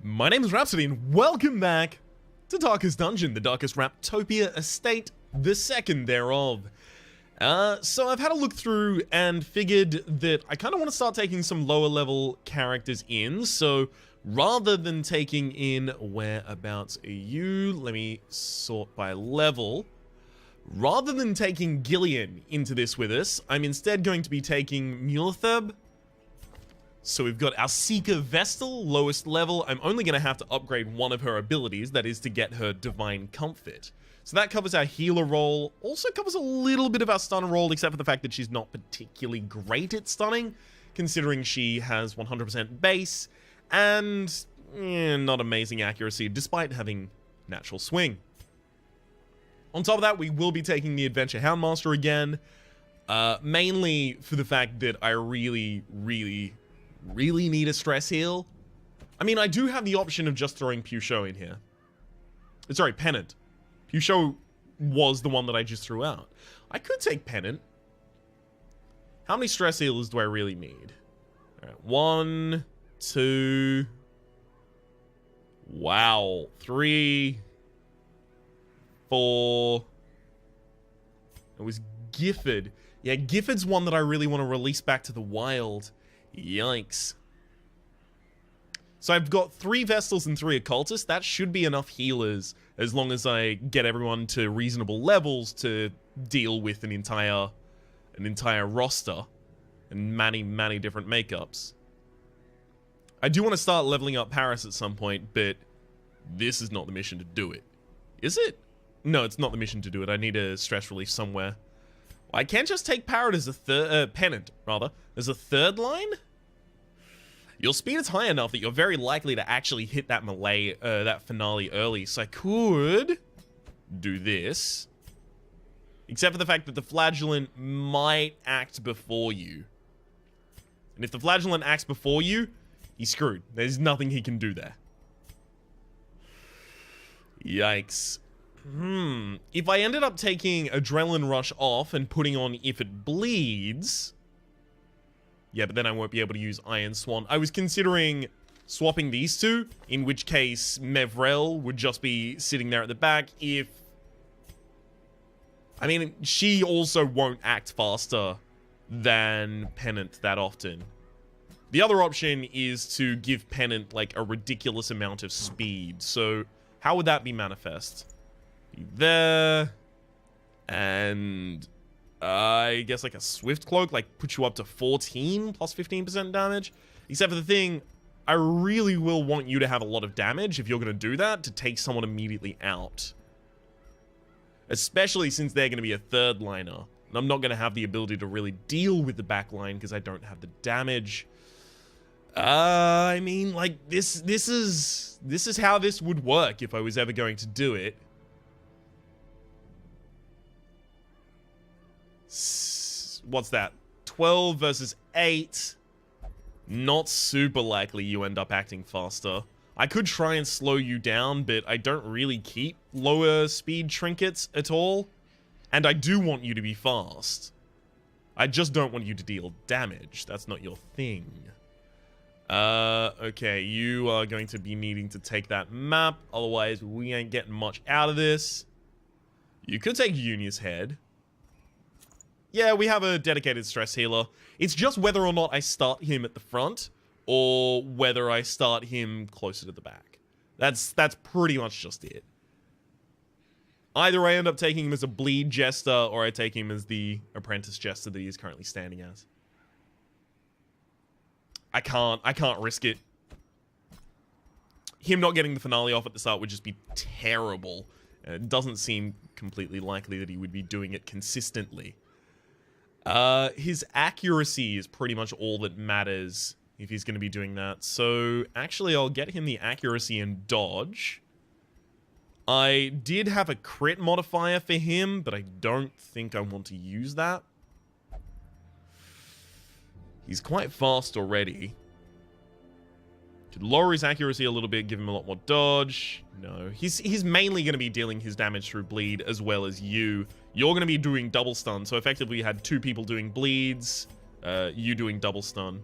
My name is Rhapsody, and welcome back to Darkest Dungeon, the Darkest Raptopia Estate, the second thereof. So I've had a look through and figured that I kind of want to start taking some lower level characters in, so rather than taking in, whereabouts are you? Let me sort by level. Rather than taking Gillian into this with us, I'm instead going to be taking Muletheb. So we've got our Seeker Vestal, lowest level. I'm only going to have to upgrade one of her abilities, that is to get her Divine Comfort. So that covers our healer role, also covers a little bit of our stunner role, except for the fact that she's not particularly great at stunning, considering she has 100% base, and not amazing accuracy, despite having natural swing. On top of that, we will be taking the Adventure Houndmaster again, mainly for the fact that I really need a stress heal. I mean, I do have the option of just throwing Puchot in here. Sorry, Pennant. Puchot was the one that I just threw out. I could take Pennant. How many stress healers do I really need? Alright, 1, 2... Wow. 3... 4... It was Gifford. Yeah, Gifford's one that I really want to release back to the wild. Yikes. So I've got 3 Vestals and 3 Occultists. That should be enough healers as long as I get everyone to reasonable levels to deal with an entire roster and many different makeups. I do want to start leveling up Paris at some point, but this is not the mission to do it. Is it? No, it's not the mission to do it. I need a stress relief somewhere. I can't just take Parrot as a Pennant, rather, as a third line? Your speed is high enough that you're very likely to actually hit that melee, that finale early, so I could do this. Except for the fact that the Flagellant might act before you. And if the Flagellant acts before you, he's screwed. There's nothing he can do there. Yikes. If I ended up taking Adrenaline Rush off and putting on If It Bleeds... Yeah, but then I won't be able to use Iron Swan. I was considering swapping these two, in which case Mevrel would just be sitting there at the back if... I mean, she also won't act faster than Pennant that often. The other option is to give Pennant, like, a ridiculous amount of speed. So, how would that be manifest? There, and I guess like a Swift Cloak, like put you up to 14 plus 15% damage. Except for the thing, I really will want you to have a lot of damage if you're going to do that, to take someone immediately out. Especially since they're going to be a third liner. And I'm not going to have the ability to really deal with the back line because I don't have the damage. I mean, like, this is how this would work if I was ever going to do it. What's that? 12 versus 8. Not super likely you end up acting faster. I could try and slow you down, but I don't really keep lower speed trinkets at all. And I do want you to be fast. I just don't want you to deal damage. That's not your thing. Okay, you are going to be needing to take that map. Otherwise, we ain't getting much out of this. You could take Unia's head. Yeah, we have a dedicated stress healer. It's just whether or not I start him at the front, or whether I start him closer to the back. That's pretty much just it. Either I end up taking him as a bleed jester, or I take him as the apprentice jester that he is currently standing as. I can't risk it. Him not getting the finale off at the start would just be terrible. It doesn't seem completely likely that he would be doing it consistently. His accuracy is pretty much all that matters if he's going to be doing that. So, actually, I'll get him the accuracy and dodge. I did have a crit modifier for him, but I don't think I want to use that. He's quite fast already. Could lower his accuracy a little bit, give him a lot more dodge. No, he's mainly going to be dealing his damage through bleed as well as you. You're going to be doing double stun, so effectively you had 2 people doing bleeds, you doing double stun.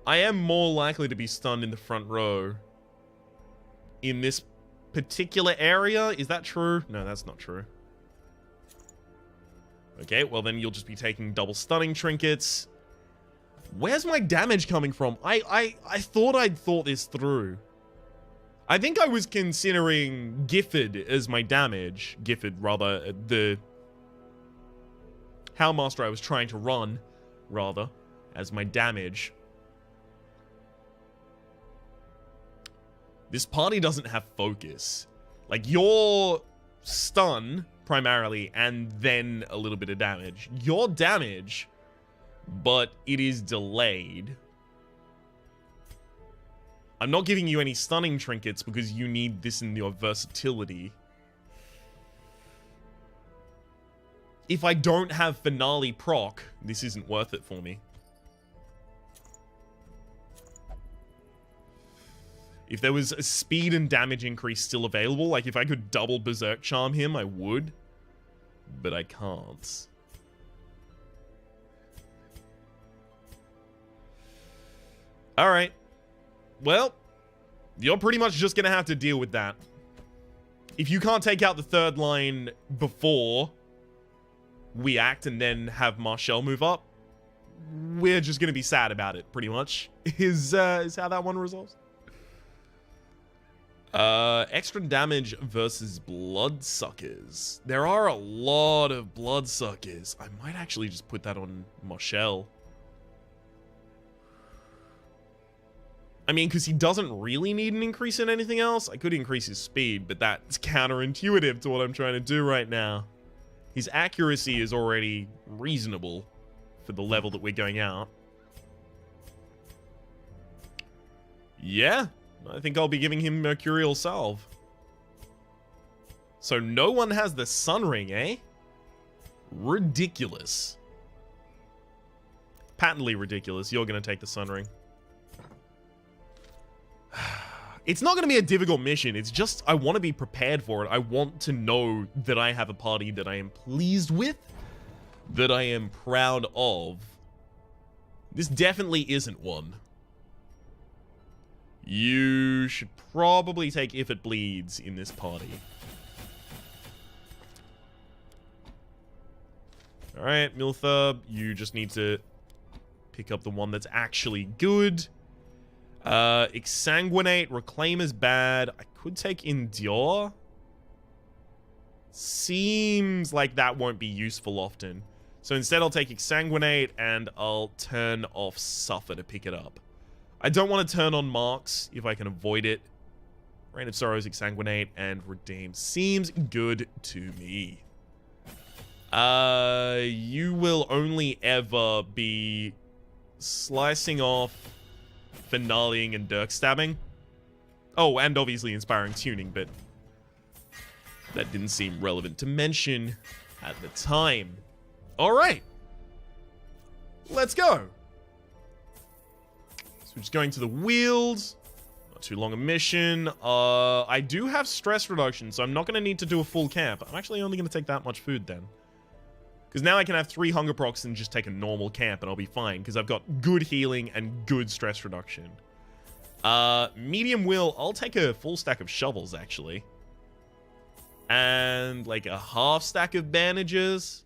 I am more likely to be stunned in the front row. In this particular area? Is that true? No, that's not true. Okay, well then you'll just be taking double stunning trinkets. Where's my damage coming from? I thought I'd thought this through. I think I was considering Gifford as my damage. Gifford, rather, the Howlmaster I was trying to run, rather, as my damage. This party doesn't have focus. Like, you're stun, primarily, and then a little bit of damage. Your damage, but it is delayed. I'm not giving you any stunning trinkets because you need this in your versatility. If I don't have Finale proc, this isn't worth it for me. If there was a speed and damage increase still available, like if I could double Berserk Charm him, I would. But I can't. Alright. Well, you're pretty much just gonna have to deal with that. If you can't take out the third line before we act and then have Marshall move up, we're just gonna be sad about it, pretty much. Is how that one resolves. Extra damage versus bloodsuckers. There are a lot of bloodsuckers. I might actually just put that on Marshall. I mean, because he doesn't really need an increase in anything else. I could increase his speed, but that's counterintuitive to what I'm trying to do right now. His accuracy is already reasonable for the level that we're going out. Yeah, I think I'll be giving him Mercurial Salve. So no one has the Sun Ring, eh? Ridiculous. Patently ridiculous. You're going to take the Sun Ring. It's not going to be a difficult mission. It's just I want to be prepared for it. I want to know that I have a party that I am pleased with, that I am proud of. This definitely isn't one. You should probably take If It Bleeds in this party. Alright, Milthub, you just need to pick up the one that's actually good. Exsanguinate, Reclaim is bad. I could take Endure. Seems like that won't be useful often. So instead I'll take Exsanguinate and I'll turn off Suffer to pick it up. I don't want to turn on Marks if I can avoid it. Rain of Sorrows, Exsanguinate, and Redeem. Seems good to me. You will only ever be slicing off, finaling, and Dirk stabbing. Oh, and obviously Inspiring Tuning, but that didn't seem relevant to mention at the time. Alright. Let's go. So we're just going to the Wheels. Not too long a mission. I do have stress reduction, so I'm not going to need to do a full camp. I'm actually only going to take that much food then. Because now I can have 3 hunger procs and just take a normal camp and I'll be fine. Because I've got good healing and good stress reduction. Medium will, I'll take a full stack of shovels actually. And like a half stack of bandages.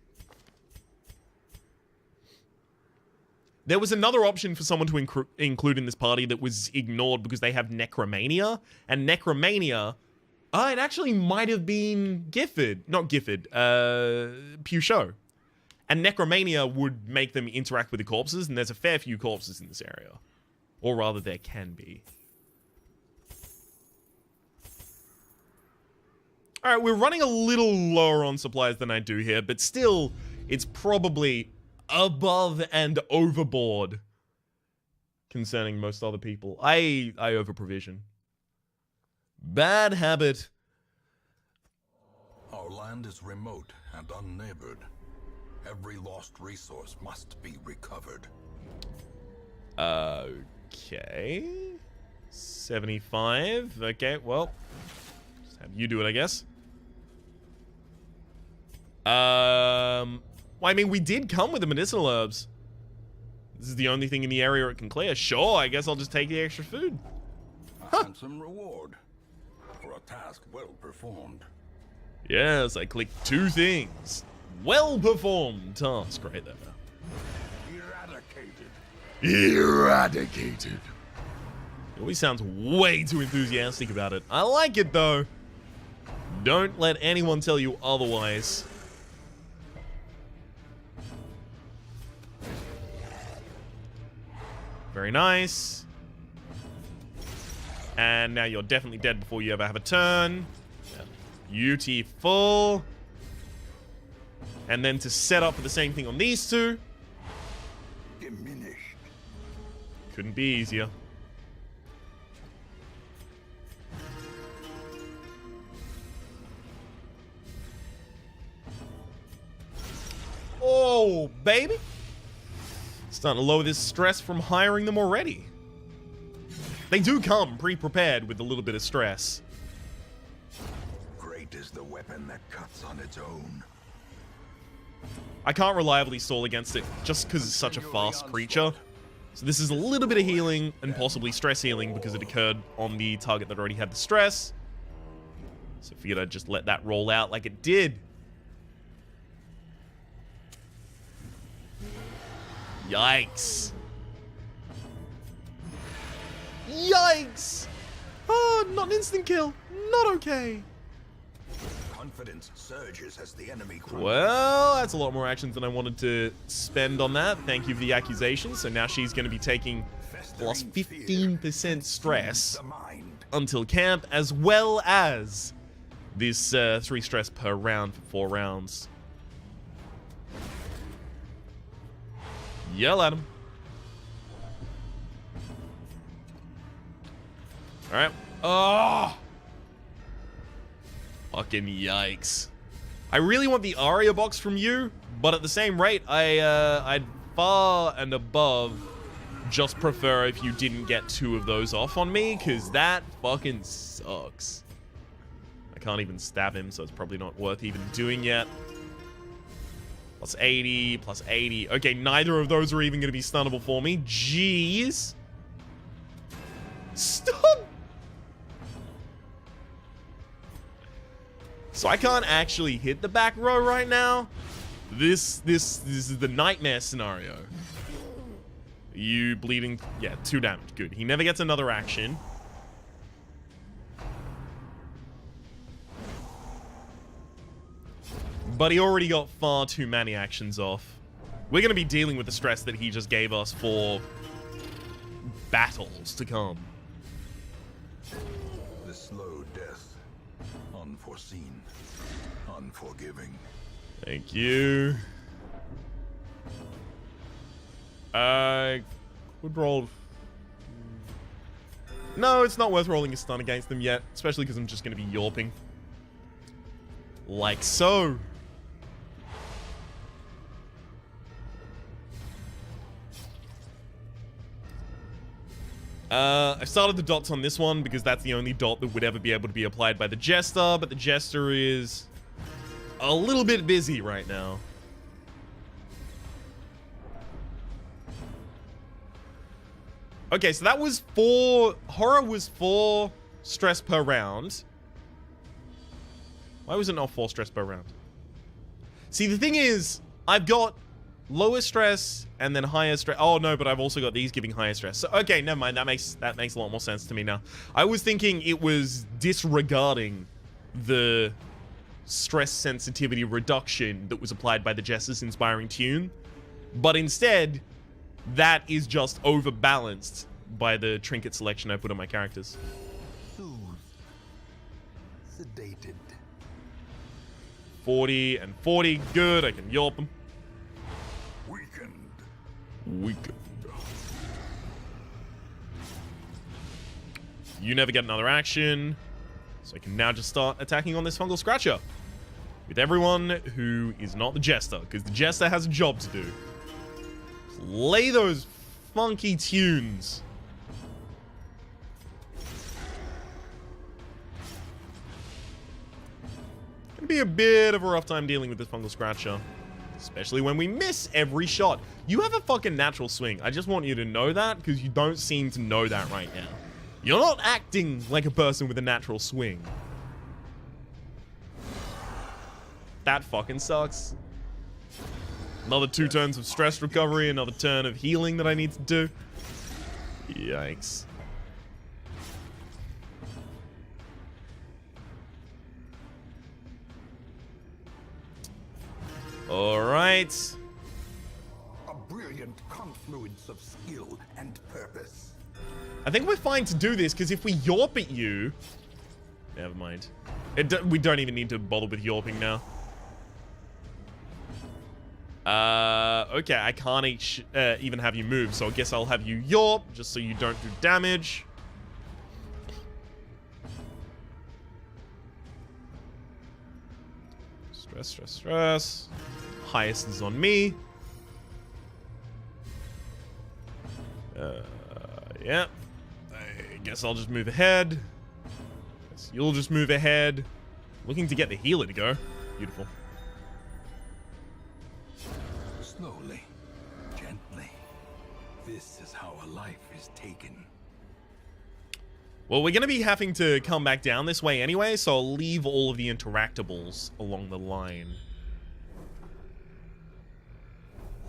There was another option for someone to include in this party that was ignored because they have Necromania. And Necromania, it actually might have been Gifford. Not Gifford, Pusho. And Necromania would make them interact with the corpses, and there's a fair few corpses in this area. Or rather, there can be. Alright, we're running a little lower on supplies than I do here, but still, it's probably above and overboard concerning most other people. I over-provision. Bad habit. Our land is remote and unneighbored. Every lost resource must be recovered. Okay. 75. Okay, well. Just have you do it, I guess. Well, I mean, we did come with the medicinal herbs. This is the only thing in the area it can clear. Sure, I guess I'll just take the extra food. A handsome reward for a task well performed. Yes, I clicked 2 things. Well performed task right there. Eradicated. He always sounds way too enthusiastic about it. I like it though. Don't let anyone tell you otherwise. Very nice. And now you're definitely dead before you ever have a turn. Beautiful. And then to set up for the same thing on these 2. Diminished. Couldn't be easier. Oh, baby. Starting to lower this stress from hiring them already. They do come pre-prepared with a little bit of stress. Great is the weapon that cuts on its own. I can't reliably stall against it just because it's such a fast creature. So this is a little bit of healing and possibly stress healing because it occurred on the target that already had the stress. So I figured I'd just let that roll out like it did. Yikes. Yikes! Oh, not an instant kill. Not okay. Confidence surges as the enemy crumbles. Well, that's a lot more actions than I wanted to spend on that. Thank you for the accusation. So now she's going to be taking plus 15% stress until camp, as well as this 3 stress per round for 4 rounds. Yell at him. Alright. Oh! Fucking yikes. I really want the Aria box from you, but at the same rate, I'd far and above just prefer if you didn't get 2 of those off on me, because that fucking sucks. I can't even stab him, so it's probably not worth even doing yet. Plus 80, plus 80. Okay, neither of those are even going to be stunnable for me. Jeez. Stop! So I can't actually hit the back row right now. This is the nightmare scenario. You bleeding? Yeah, 2 damage. Good. He never gets another action. But he already got far too many actions off. We're going to be dealing with the stress that he just gave us for battles to come. The slow death. Unforeseen. Unforgiving. Thank you. Could roll. No, it's not worth rolling a stun against them yet, especially because I'm just going to be yawping. Like so. I started the dots on this one because that's the only dot that would ever be able to be applied by the Jester, but the Jester is a little bit busy right now. Okay, so that was 4... Horror was 4 stress per round. Why was it not 4 stress per round? See, the thing is, I've got lower stress and then higher stress. Oh, no, but I've also got these giving higher stress. So, okay, never mind. That makes a lot more sense to me now. I was thinking it was disregarding the stress sensitivity reduction that was applied by the Jester's Inspiring Tune. But instead, that is just overbalanced by the trinket selection I put on my characters. Soothed. Sedated. 40 and 40. Good, I can yelp them. Weakened. You never get another action. So I can now just start attacking on this fungal scratcher. With everyone who is not the Jester, because the Jester has a job to do. Play those funky tunes. Gonna be a bit of a rough time dealing with this fungal scratcher. Especially when we miss every shot. You have a fucking natural swing. I just want you to know that, because you don't seem to know that right now. You're not acting like a person with a natural swing. That fucking sucks. Another 2 turns of stress recovery, another turn of healing that I need to do. Yikes. Alright. A brilliant confluence of skill and purpose. I think we're fine to do this, because if we yawp at you... Never mind. We don't even need to bother with yawping now. Okay, I can't even have you move, so I guess I'll have you yawp, just so you don't do damage. Stress, stress, stress. Highest is on me. Yeah. I guess I'll just move ahead. Guess you'll just move ahead. Looking to get the healer to go. Beautiful. Slowly, gently. This is how a life is taken. Well, we're going to be having to come back down this way anyway, so I'll leave all of the interactables along the line.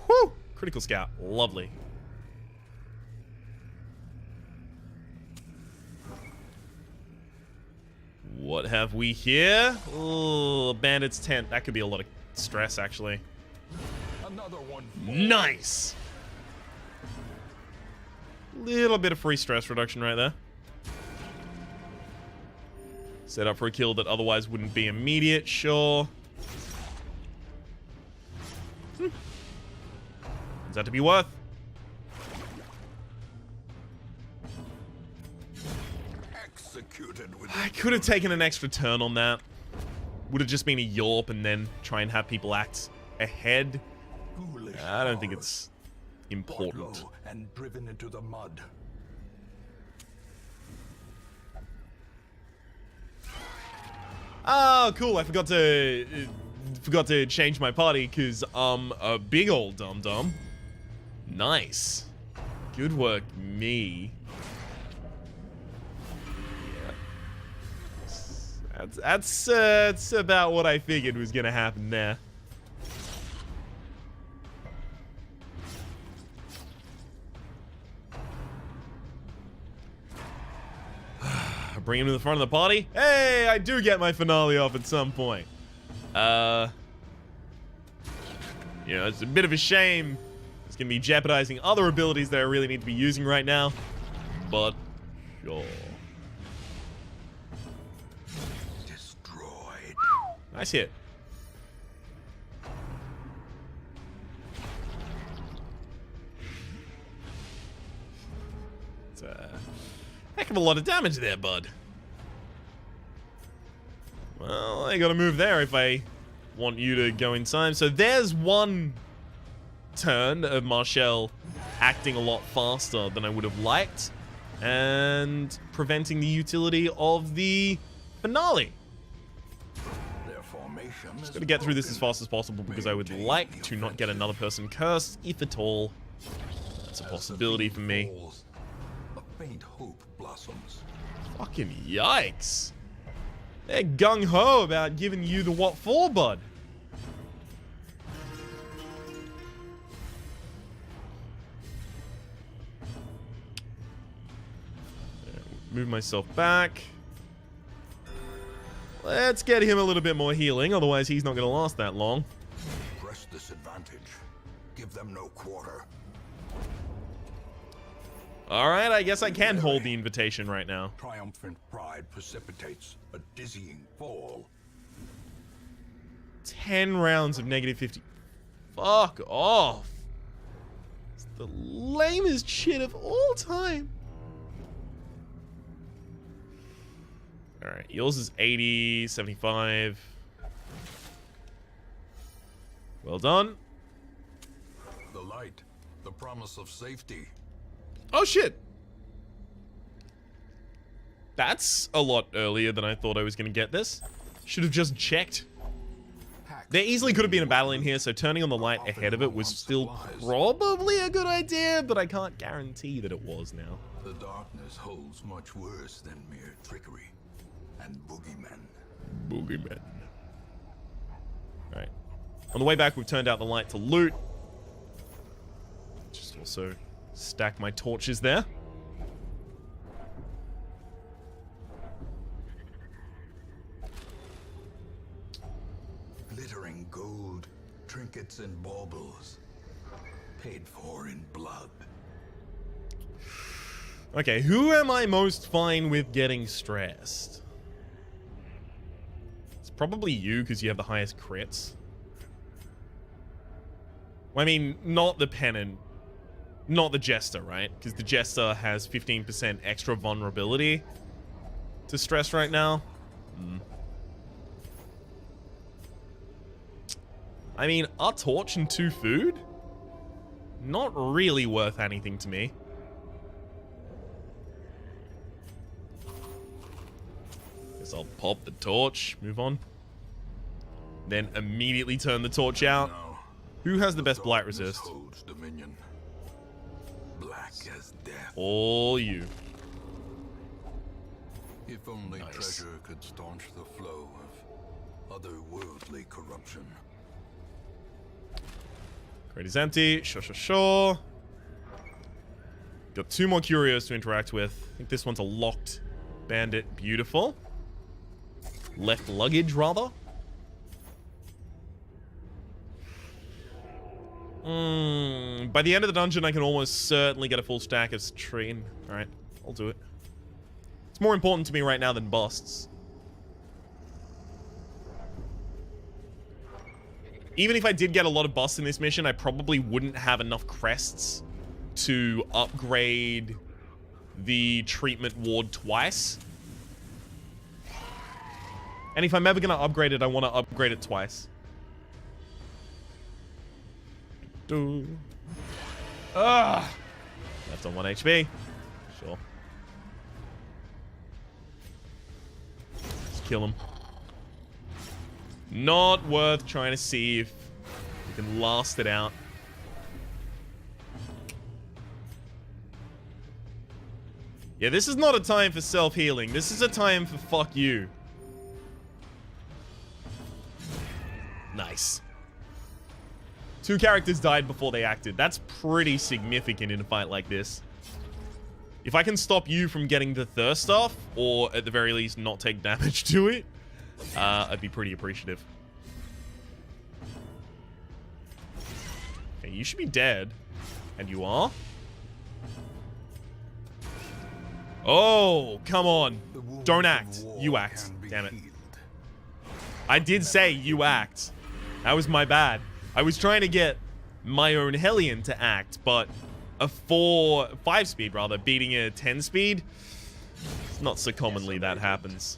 Whew! Critical scout. Lovely. What have we here? Oh, bandit's tent. That could be a lot of stress, actually. Another one. Nice! Little bit of free stress reduction right there. Set up for a kill that otherwise wouldn't be immediate, sure. Turns out to be worth. Executed with I could have taken an extra turn on that. Would have just been a yawp and then try and have people act ahead. I don't think it's important. And driven into the mud. Oh, cool. I forgot to change my party because I'm a big old dum-dum. Nice. Good work, me. Yeah. That's about what I figured was going to happen there. Bring him to the front of the party. Hey, I do get my finale off at some point. You know, it's a bit of a shame. It's going to be jeopardizing other abilities that I really need to be using right now. But, sure. Destroyed. Nice hit. It's a heck of a lot of damage there, bud. Well, I gotta move there if I want you to go in time. So there's one turn of Marshall acting a lot faster than I would have liked and preventing the utility of the finale. Their formation Just gotta get through this as fast as possible because I would like to not get another person cursed, if at all. That's a possibility for me. A faint hope blossoms. Fucking yikes. They're gung-ho about giving you the what for, bud. Move myself back. Let's get him a little bit more healing, otherwise he's not going to last that long. Press this advantage. Give them no quarter. Alright, I guess I can hold the invitation right now. Triumphant pride precipitates a dizzying fall. 10 rounds of negative 50. Fuck off. It's the lamest shit of all time. Alright, yours is 80, 75. Well done. The light, the promise of safety. Oh shit! That's a lot earlier than I thought I was going to get this. Should have just checked. Hack There easily could have been a battle in here, so turning on the light ahead of it was still probably a good idea, but I can't guarantee that it was now. The darkness holds much worse than mere trickery and boogeymen. Boogeymen. Alright. On the way back, we've turned out the light to loot. Just also stack my torches there. Glittering gold, trinkets and baubles, paid for in blood. Okay, who am I most fine with getting stressed? It's probably you, because you have the highest crits. Well, I mean, not the Pennant. Not the Jester, right? Because the Jester has 15% extra vulnerability to stress right now. I mean, a torch and 2 food? Not really worth anything to me. Guess I'll pop the torch, move on. Then immediately turn the torch out. Now, Who has the best blight darkness resist? holds dominion. Black as death. All you. If only Nice. treasure could staunch the flow of otherworldly corruption. Crate is empty. Sure. Got 2 more curios to interact with. I think this one's a locked bandit. Beautiful. Left luggage, rather. By the end of the dungeon, I can almost certainly get a full stack of citrine. Alright, I'll do it. It's more important to me right now than busts. Even if I did get a lot of busts in this mission, I probably wouldn't have enough crests to upgrade the treatment ward twice. And if I'm ever going to upgrade it, I want to upgrade it twice. Ugh. Left on 1 HP. Sure. Let's kill him. Not worth trying to see if we can last it out. Yeah, this is not a time for self-healing. This is a time for fuck you. Nice. 2 characters died before they acted. That's pretty significant in a fight like this. If I can stop you from getting the thirst off, or at the very least not take damage to it, I'd be pretty appreciative. Okay, you should be dead. And you are? Oh, come on. Don't act. You act. Damn it. I did say you act. That was my bad. I was trying to get my own Hellion to act, but a 5 speed rather, beating a 10 speed, it's not so commonly that happens.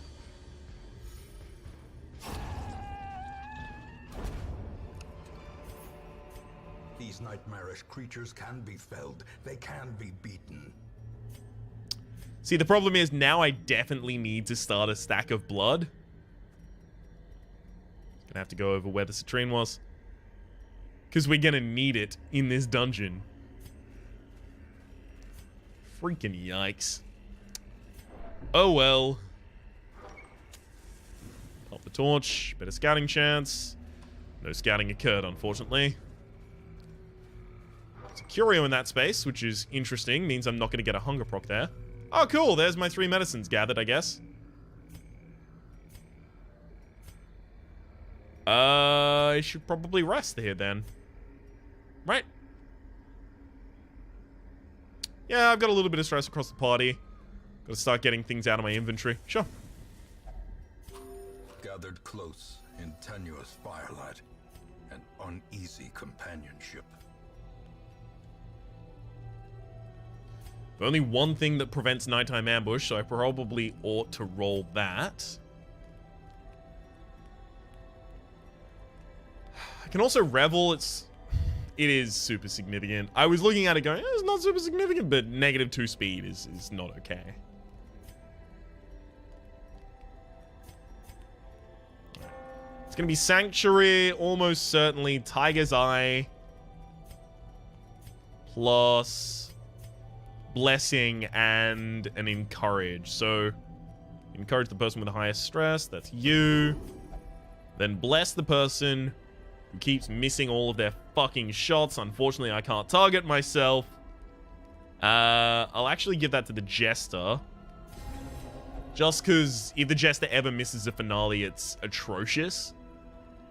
These nightmarish creatures can be felled. They can be beaten. See, the problem is now I definitely need to start a stack of blood. Gonna have to go over where the citrine was. Because we're gonna need it in this dungeon. Freaking yikes. Oh well. Pop the torch. Better scouting chance. No scouting occurred, unfortunately. There's a curio in that space, which is interesting. Means I'm not gonna get a hunger proc there. Oh, cool. There's my 3 medicines gathered, I guess. I should probably rest here then. Right? Yeah, I've got a little bit of stress across the party. Gotta start getting things out of my inventory. Sure. Gathered close in tenuous firelight and uneasy companionship. Only one thing that prevents nighttime ambush, so I probably ought to roll that. I can also revel. It is super significant. I was looking at it going, it's not super significant, but -2 speed is not okay. It's going to be Sanctuary, almost certainly. Tiger's Eye. Plus Blessing and an Encourage. So, encourage the person with the highest stress. That's you. Then bless the person who keeps missing all of their fucking shots. Unfortunately, I can't target myself. I'll actually give that to the Jester. Just because if the Jester ever misses a finale, it's atrocious.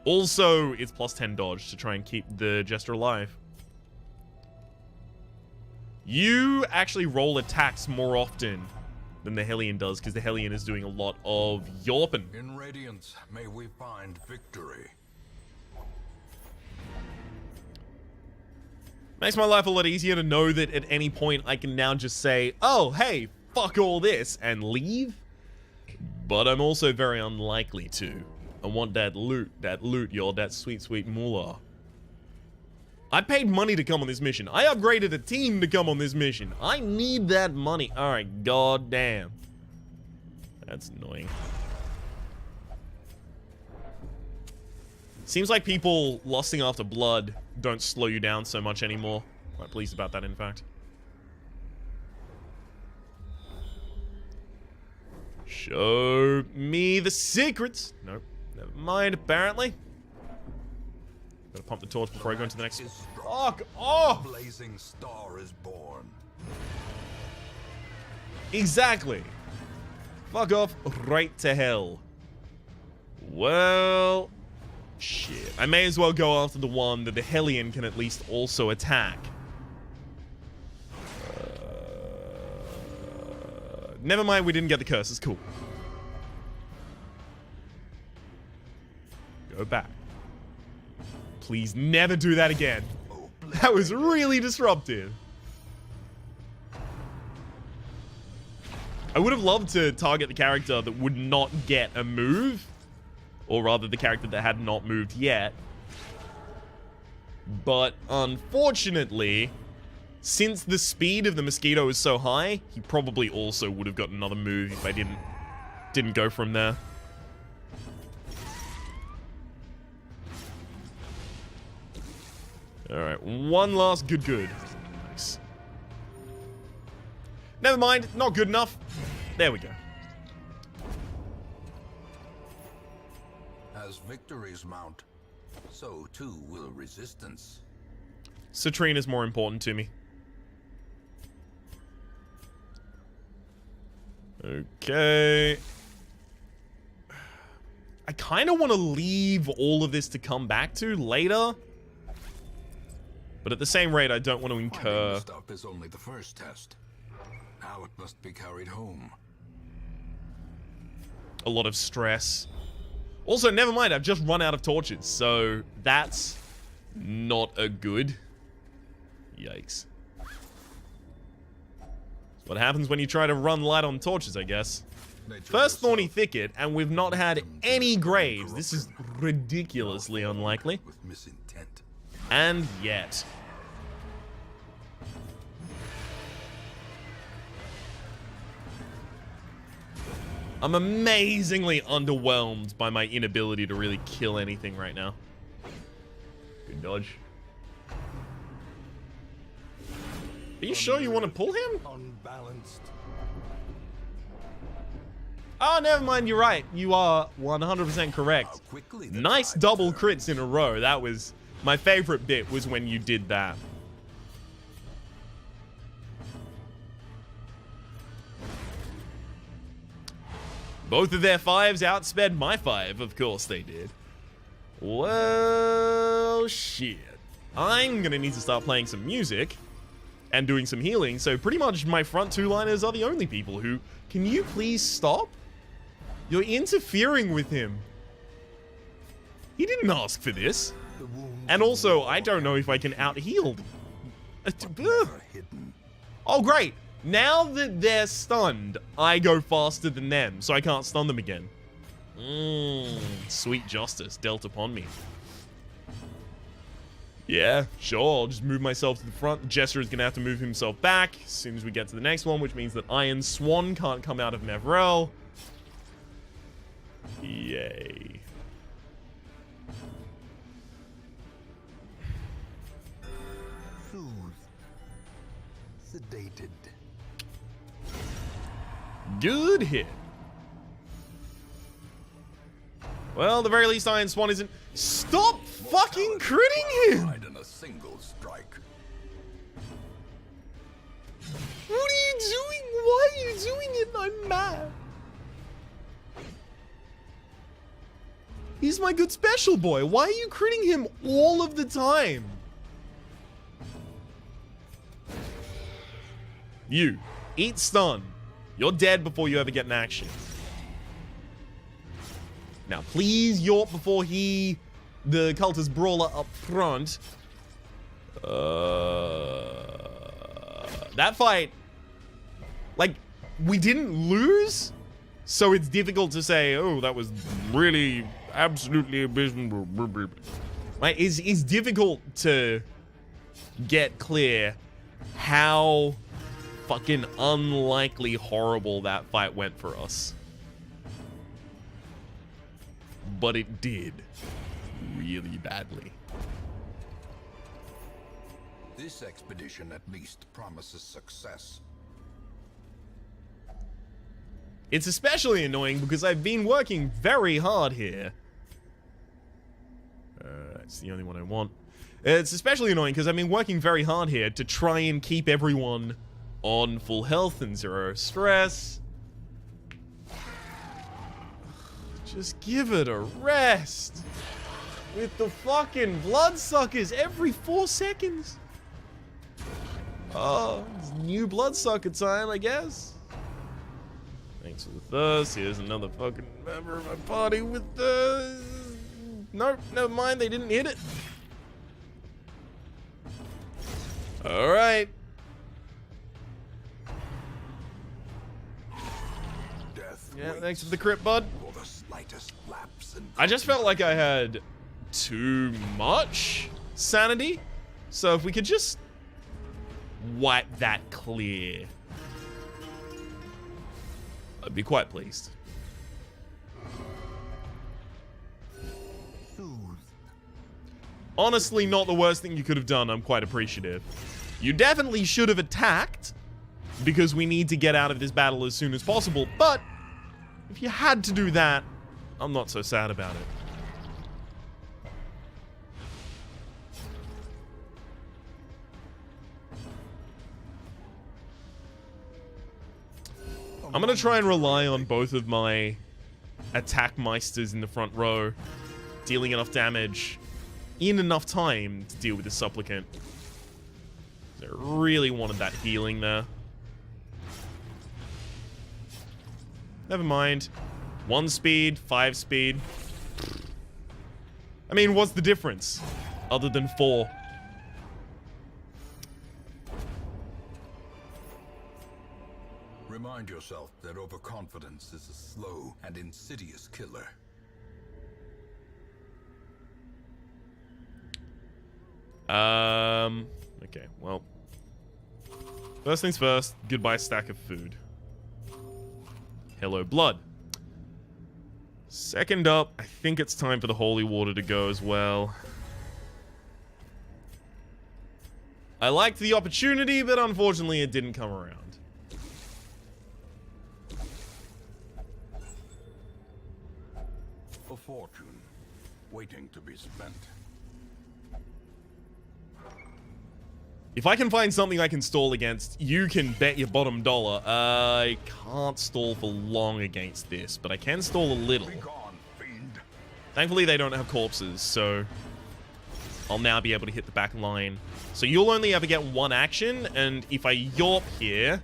Also, it's plus 10 dodge to try and keep the Jester alive. You actually roll attacks more often than the Hellion does, because the Hellion is doing a lot of yorping. In Radiance, may we find victory. Makes my life a lot easier to know that at any point I can now just say, oh, hey, fuck all this, and leave. But I'm also very unlikely to. I want that loot, y'all, that sweet, sweet moolah. I paid money to come on this mission. I upgraded a team to come on this mission. I need that money. Alright, goddamn. That's annoying. Seems like people lusting after blood don't slow you down so much anymore. Quite pleased about that, in fact. Show me the secrets. Nope. Never mind, apparently. Gotta pump the torch before I go into the next. Fuck off! Blazing star is born. Exactly. Fuck off right to hell. Well, shit. I may as well go after the one that the Hellion can at least also attack. Never mind, we didn't get the curses. Cool. Go back. Please never do that again. That was really disruptive. I would have loved to target the character that would not get a move. Or rather, the character that had not moved yet. But unfortunately, since the speed of the mosquito is so high, he probably also would have got another move if I didn't go from there. Alright, one last good. Nice. Never mind, not good enough. There we go. As victories mount, so too will resistance. Citrine is more important to me. Okay. I kind of want to leave all of this to come back to later. But at the same rate, I don't want to incur... The stuff is only the first test. Now it must be carried home. a lot of stress. Also, never mind, I've just run out of torches, so that's not a good. Yikes. That's what happens when you try to run light on torches, I guess. First Thorny Thicket, and we've not had any graves. This is ridiculously unlikely. And yet. I'm amazingly underwhelmed by my inability to really kill anything right now. Good dodge. Are you sure you want to pull him? Unbalanced. Oh, never mind, you're right. You are 100% correct. Nice double crits in a row. That was my favorite bit, was when you did that. Both of their fives outsped my five. Of course they did. Well, shit. I'm gonna need to start playing some music and doing some healing, so pretty much my front two liners are the only people who... Can you please stop? You're interfering with him. He didn't ask for this. And also, I don't know if I can out-heal. Oh, great. Now that they're stunned, I go faster than them, so I can't stun them again. Sweet justice dealt upon me. Yeah, sure, I'll just move myself to the front. Jester is going to have to move himself back as soon as we get to the next one, which means that Iron Swan can't come out of Mevrel. Yay. Sedated. Good hit. Well, the very least Iron Swan isn't... Stop fucking critting him! Right in a single strike. What are you doing? Why are you doing it? I'm mad. He's my good special boy. Why are you critting him all of the time? You. Eat stun. You're dead before you ever get an action. Now, please Yorp before the cultist brawler up front. That fight, like, we didn't lose, so it's difficult to say, oh, that was really absolutely abysmal. Like, it's difficult to get clear how fucking unlikely horrible that fight went for us. But it did really badly. This expedition at least promises success. It's especially annoying because I've been working very hard here. That's the only one I want. It's especially annoying because I've been working very hard here to try and keep everyone on full health and 0 stress. Just give it a rest. With the fucking bloodsuckers every 4 seconds. Oh, it's new bloodsucker time, I guess. Thanks for the thirst. Here's another fucking member of my party with the... Nope, never mind, they didn't hit it. Alright. Yeah, thanks for the crit, bud. I just felt like I had too much sanity. So if we could just wipe that clear, I'd be quite pleased. Honestly, not the worst thing you could have done. I'm quite appreciative. You definitely should have attacked, because we need to get out of this battle as soon as possible. But if you had to do that, I'm not so sad about it. I'm gonna try and rely on both of my attack meisters in the front row, dealing enough damage in enough time to deal with the supplicant. I really wanted that healing there. Never mind. 1 speed, 5 speed. I mean, what's the difference? Other than 4. Remind yourself that overconfidence is a slow and insidious killer. Okay, well. First things first, goodbye stack of food. Hello, blood. Second up, I think it's time for the holy water to go as well. I liked the opportunity, but unfortunately it didn't come around. A fortune waiting to be spent. If I can find something I can stall against, you can bet your bottom dollar. I can't stall for long against this, but I can stall a little. Be gone, fiend. Thankfully, they don't have corpses, so I'll now be able to hit the back line. So you'll only ever get 1 action, and if I Yorp here,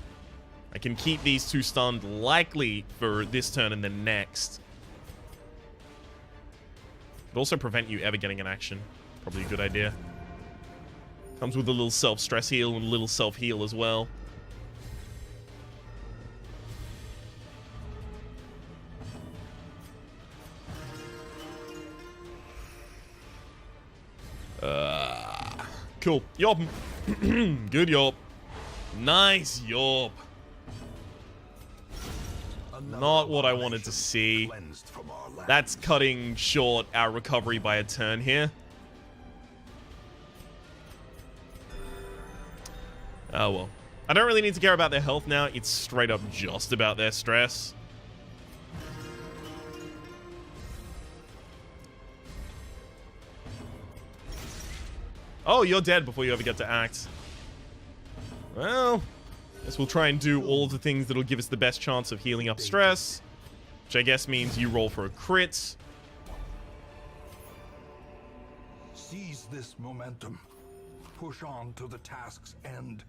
I can keep these 2 stunned likely for this turn and then next. It'll also prevent you ever getting an action. Probably a good idea. Comes with a little self-stress heal and a little self-heal as well. Cool. Yorp. Good Yorp. Nice Yorp. Not what I wanted to see. That's cutting short our recovery by a turn here. Oh well. I don't really need to care about their health now. It's straight up just about their stress. Oh, you're dead before you ever get to act. Well, guess we'll try and do all of the things that'll give us the best chance of healing up stress. Which I guess means you roll for a crit. Seize this momentum. Push on to the task's end.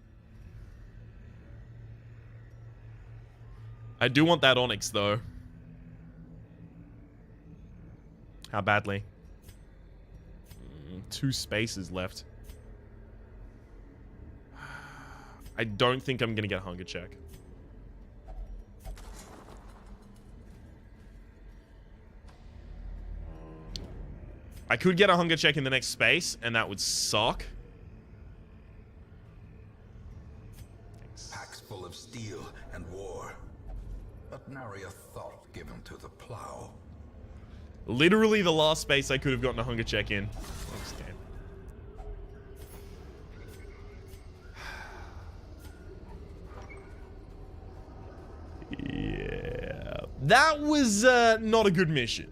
I do want that Onyx, though. How badly? 2 spaces left. I don't think I'm going to get a hunger check. I could get a hunger check in the next space, and that would suck. Thanks. Packs full of steel and war, but nary a thought given to the plow. Literally the last space I could have gotten a hunger check in. Thanks, Dan. Yeah. That was not a good mission.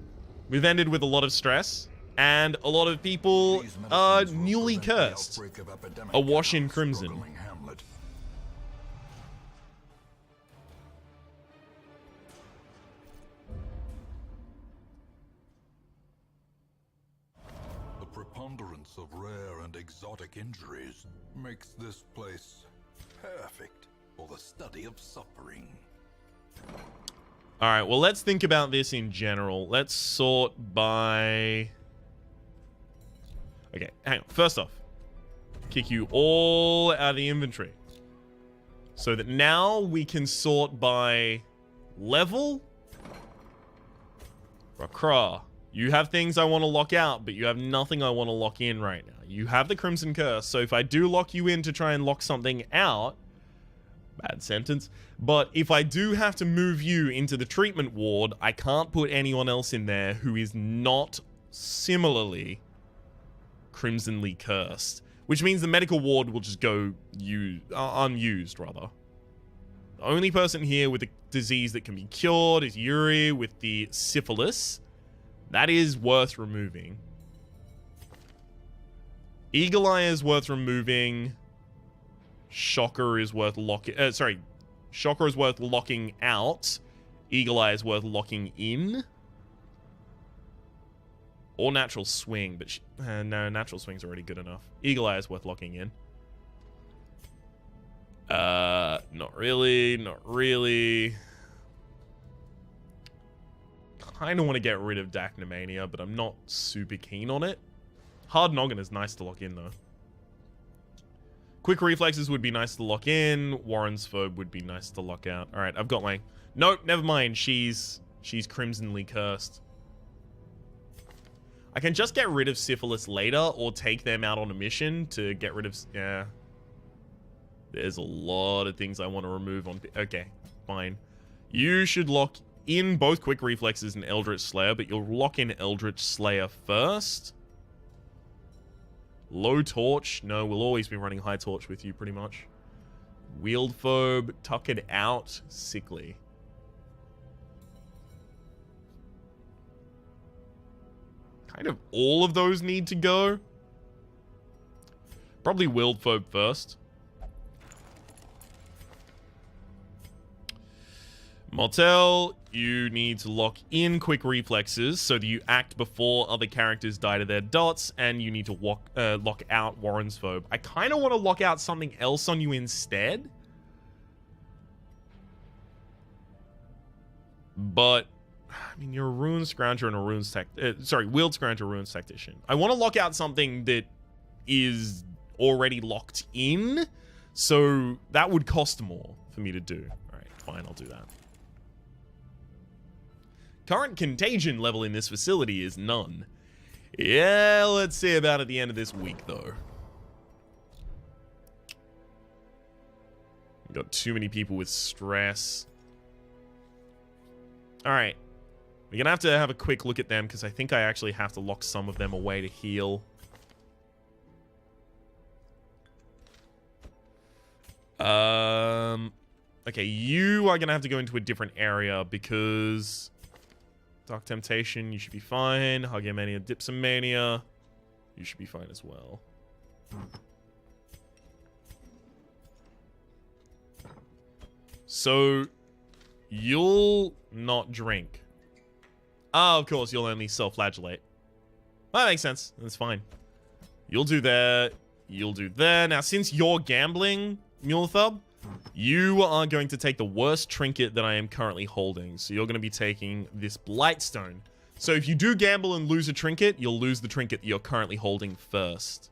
We've ended with a lot of stress, and a lot of people are newly cursed, awash in crimson. The preponderance of rare and exotic injuries makes this place perfect for the study of suffering. Alright, well, let's think about this in general. Let's sort by... Okay, hang on. First off, kick you all out of the inventory. So that now we can sort by level. Rakra. You have things I want to lock out, but you have nothing I want to lock in right now. You have the Crimson Curse, so if I do lock you in to try and lock something out... Bad sentence. But if I do have to move you into the treatment ward, I can't put anyone else in there who is not similarly crimsonly cursed. Which means the medical ward will just go unused, rather. The only person here with a disease that can be cured is Yuri with the syphilis. That is worth removing. Eagle Eye is worth removing. Shocker is worth locking... Shocker is worth locking out. Eagle Eye is worth locking in. Or Natural Swing, but... no, Natural Swing's already good enough. Eagle Eye is worth locking in. Not really. Not really. Kind of want to get rid of Dacnamania, but I'm not super keen on it. Hard Noggin is nice to lock in, though. Quick Reflexes would be nice to lock in. Warren's Phobe would be nice to lock out. Alright, I've got my... Nope, never mind. She's crimsonly cursed. I can just get rid of Syphilis later, or take them out on a mission to get rid of... Yeah. There's a lot of things I want to remove on... Okay, fine. You should lock in both Quick Reflexes and Eldritch Slayer, but you'll lock in Eldritch Slayer first. Low Torch. No, we'll always be running High Torch with you, pretty much. Wield Phobe. Tuck it out. Sickly. Kind of all of those need to go. Probably Wield Phobe first. Martel, you need to lock in Quick Reflexes so that you act before other characters die to their dots, and you need to lock out Warren's Phobe. I kind of want to lock out something else on you instead. But, I mean, you're a Runes Scrounger and a Runes Wield Scrounger, Runes Tactician. I want to lock out something that is already locked in, so that would cost more for me to do. Alright, fine, I'll do that. Current contagion level in this facility is none. Yeah, let's see about at the end of this week, though. Got too many people with stress. Alright. We're gonna have to have a quick look at them, because I think I actually have to lock some of them away to heal. Okay, you are gonna have to go into a different area because Dark Temptation, you should be fine. Hugomania, Dipsomania, you should be fine as well. So, you'll not drink. Ah, of course, you'll only self-flagellate. Well, that makes sense. That's fine. You'll do that. You'll do that. Now, since you're gambling, Mulethub, you are going to take the worst trinket that I am currently holding. So you're going to be taking this Blightstone. So if you do gamble and lose a trinket, you'll lose the trinket that you're currently holding first.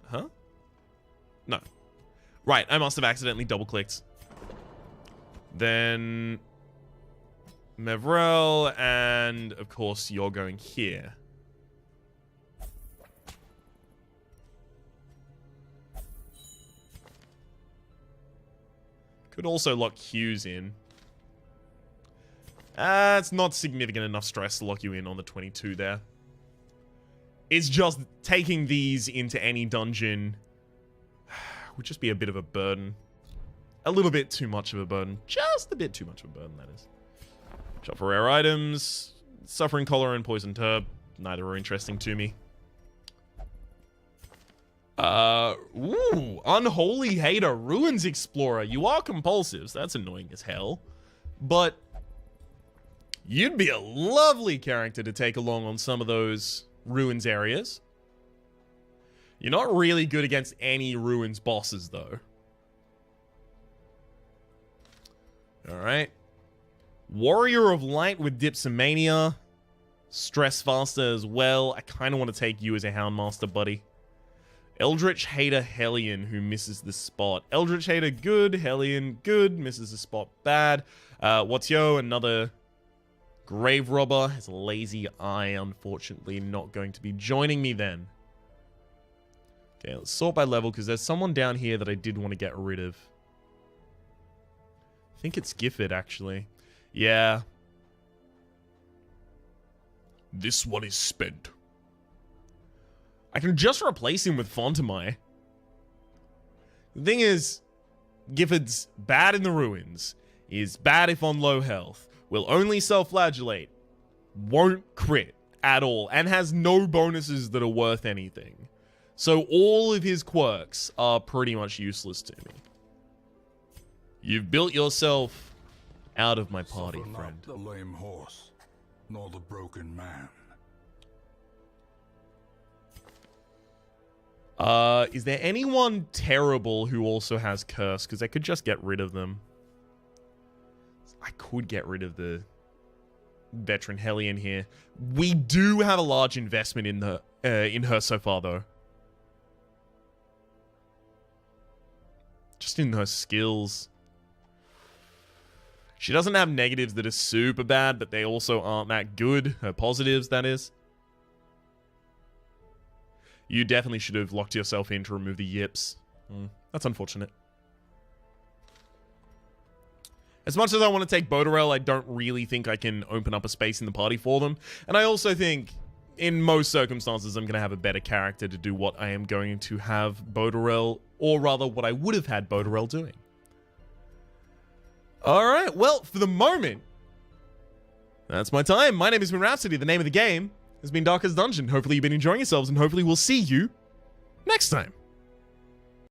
Huh? No. Right, I must have accidentally double-clicked. Then Mevrel, and of course you're going here. Could also lock Hughes in. It's not significant enough stress to lock you in on the 22 there. It's just taking these into any dungeon would just be a bit of a burden. A little bit too much of a burden. Just a bit too much of a burden, that is. Shop for rare items. Suffering Collar and Poisoned Herb. Neither are interesting to me. Ooh. Unholy Hater. Ruins Explorer. You are compulsive, so that's annoying as hell. But you'd be a lovely character to take along on some of those Ruins areas. You're not really good against any Ruins bosses, though. Alright. Warrior of Light with Dipsomania. Stress faster as well. I kind of want to take you as a Houndmaster, buddy. Eldritch Hater Hellion, who misses the spot. Eldritch Hater, good. Hellion, good. Misses the spot, bad. What's yo? Another Grave Robber. Has a lazy eye, unfortunately. Not going to be joining me then. Okay, let's sort by level, because there's someone down here that I did want to get rid of. I think it's Gifford, actually. Yeah. This one is spent. I can just replace him with Fontamai. The thing is, Gifford's bad in the Ruins. Is bad if on low health. Will only self-flagellate. Won't crit at all. And has no bonuses that are worth anything. So all of his quirks are pretty much useless to me. You've built yourself out of my party, Suffer friend. not the lame horse, nor the broken man. Is there anyone terrible who also has Curse? Because I could just get rid of them. I could get rid of the Veteran Hellion here. We do have a large investment in the in her so far, though. Just in her skills. She doesn't have negatives that are super bad, but they also aren't that good. Her positives, that is. You definitely should have locked yourself in to remove the yips. That's unfortunate. As much as I want to take Bodarel, I don't really think I can open up a space in the party for them. And I also think, in most circumstances, I'm going to have a better character to do what I am going to have Bodarel, or rather, what I would have had Bodarel doing. Alright, well, for the moment, that's my time. My name has been Rhapsody. The name of the game has been Darkest Dungeon. Hopefully you've been enjoying yourselves, and hopefully we'll see you next time.